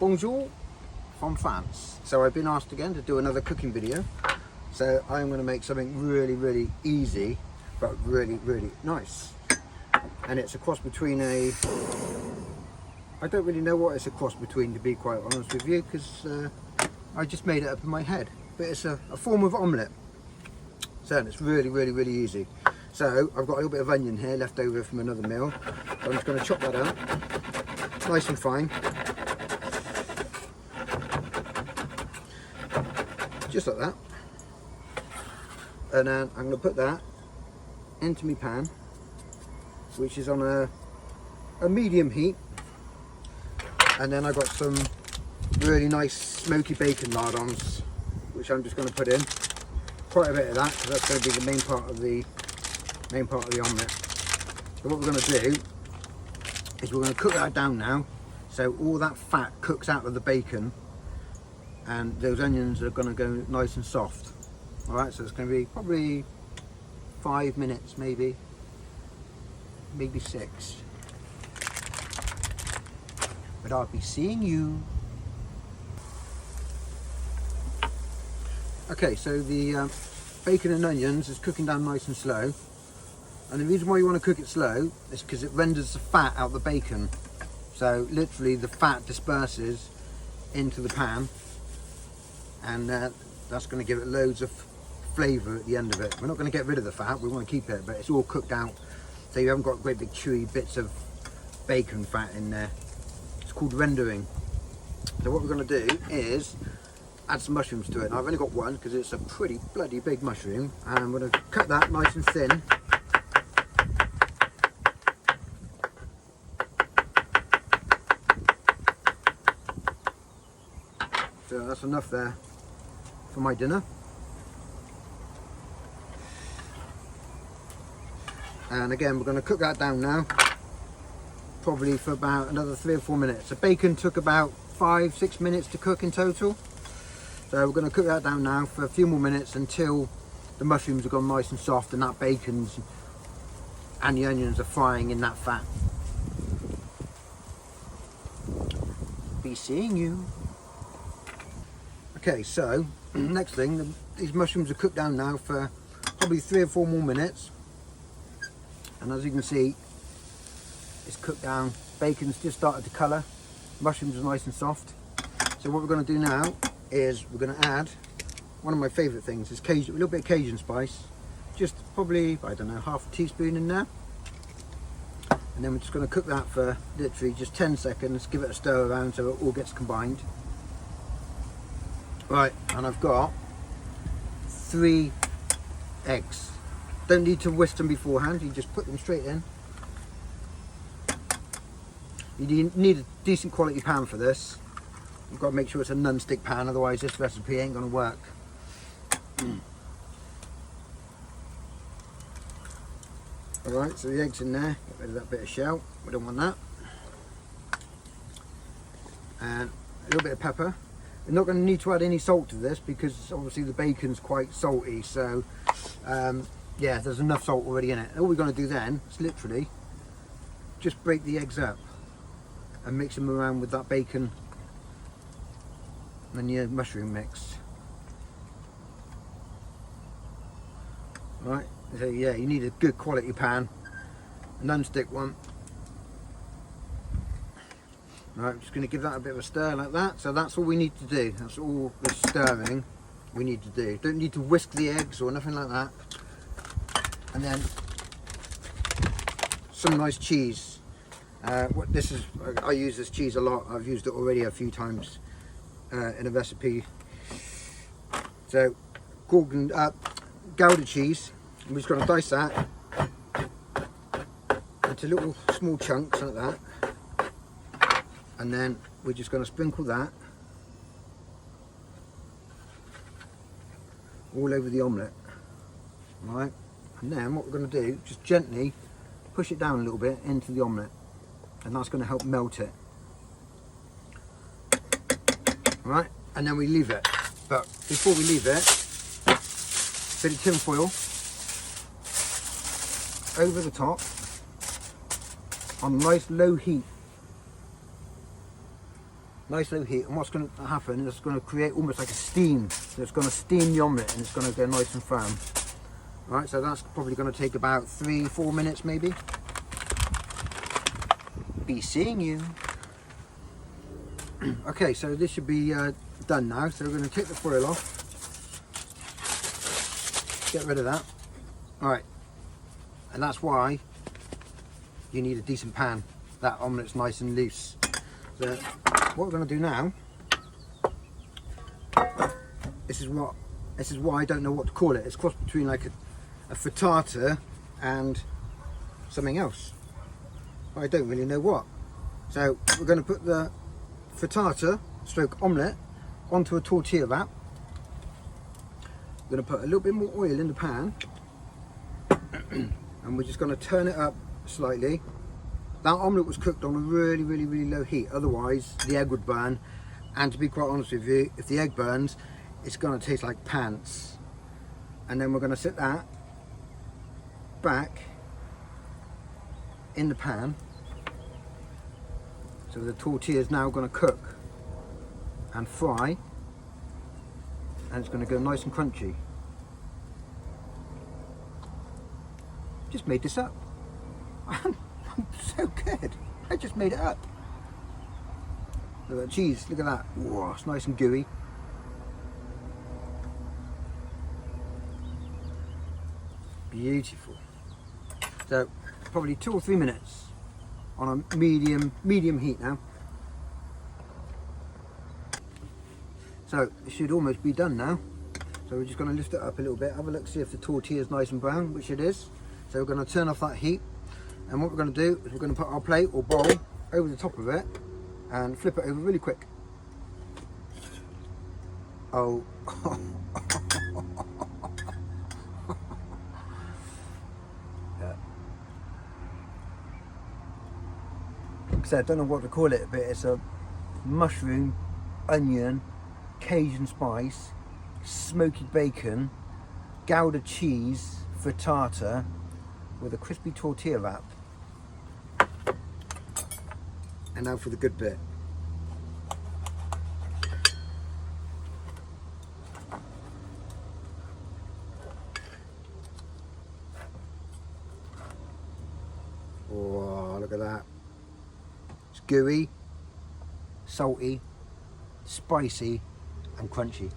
Bonjour from France. So I've been asked again to do another cooking video. So I'm going to make something really easy, but really nice. And it's a cross between I don't really know what it's a cross between, to be quite honest with you, because I just made it up in my head. But it's a form of omelette. So it's really easy. So I've got a little bit of onion here left over from another meal. So I'm just going to chop that up nice and fine. Just like that. And then I'm going to put that into my pan, which is on a medium heat. And then I've got some really nice smoky bacon lardons, which I'm just going to put in. Quite a bit of that, because that's going to be the main part of the omelette. So what we're going to do is we're going to cook that down now, so all that fat cooks out of the bacon, and those onions are going to go nice and soft. All right, so it's going to be probably 5 minutes, maybe 6. But I'll be seeing you. Okay, so the bacon and onions is cooking down nice and slow. And the reason why you want to cook it slow is because it renders the fat out of the bacon. So literally the fat disperses into the pan, and that's going to give it loads of flavour at the end of it. We're not going to get rid of the fat, we want to keep it, but it's all cooked out, so you haven't got great big chewy bits of bacon fat in there. It's called rendering. So what we're going to do is add some mushrooms to it. Now, I've only got one because it's a pretty bloody big mushroom, and I'm going to cut that nice and thin. So that's enough there for my dinner. And again, we're going to cook that down now, probably for about another 3 or 4 minutes. The bacon took about 5-6 minutes to cook in total. So we're going to cook that down now for a few more minutes until the mushrooms have gone nice and soft and that bacon's and the onions are frying in that fat. Be seeing you. Okay, so next thing, these mushrooms are cooked down now for probably 3 or 4 more minutes. And as you can see, it's cooked down. Bacon's just started to colour. Mushrooms are nice and soft. So what we're going to do now is we're going to add one of my favourite things, is a little bit of Cajun spice. Just probably, I don't know, half a teaspoon in there. And then we're just going to cook that for literally just 10 seconds, give it a stir around so it all gets combined. Right, and I've got 3 eggs. Don't need to whisk them beforehand, you just put them straight in. You need a decent quality pan for this. You've got to make sure it's a non-stick pan, otherwise this recipe ain't going to work. Alright, so the egg's in there, get rid of that bit of shell, we don't want that. And a little bit of pepper. We're not going to need to add any salt to this because obviously the bacon's quite salty, so yeah, there's enough salt already in it. All we're going to do then is literally just break the eggs up and mix them around with that bacon and your mushroom mix. Right, so yeah, you need a good quality pan, a non-stick one. Right, I'm just going to give that a bit of a stir like that. So that's all we need to do. That's all the stirring we need to do. Don't need to whisk the eggs or nothing like that. And then some nice cheese. I use this cheese a lot. I've used it already a few times in a recipe. So Gouda cheese. I'm just going to dice that into little small chunks like that. And then we're just going to sprinkle that all over the omelette. Right, and then what we're going to do, just gently push it down a little bit into the omelette, and that's going to help melt it. Right, and then we leave it. But before we leave it, bit of tin foil over the top on nice low heat. Nice low heat, and what's going to happen is it's going to create almost like a steam. So it's going to steam the omelette and it's going to go nice and firm. Alright, so that's probably going to take about 3-4 minutes maybe. Be seeing you. Okay, so this should be done now. So we're going to take the foil off. Get rid of that. Alright, and that's why you need a decent pan. That omelette's nice and loose. So what we're going to do now, this is why I don't know what to call it. It's cross between like a frittata and something else. I don't really know what. So we're going to put the frittata stroke omelette onto a tortilla wrap. We're going to put a little bit more oil in the pan and we're just going to turn it up slightly. That omelette was cooked on a really low heat, otherwise the egg would burn, and to be quite honest with you, if the egg burns it's going to taste like pants. And then we're going to sit that back in the pan. So the tortilla is now going to cook and fry, and it's going to go nice and crunchy. Just made this up. I'm so good. I just made it up. Look at that cheese, look at that. Whoa, it's nice and gooey. Beautiful. So probably 2 or 3 minutes on a medium heat now. So it should almost be done now. So we're just going to lift it up a little bit, have a look, see if the tortilla is nice and brown, which it is. So we're going to turn off that heat, and what we're going to do is we're going to put our plate or bowl over the top of it and flip it over really quick. Oh. Yeah. Like I said, I don't know what to call it, but it's a mushroom, onion, Cajun spice, smoky bacon, Gouda cheese frittata with a crispy tortilla wrap. And now for the good bit. Oh, look at that. It's gooey, salty, spicy and crunchy.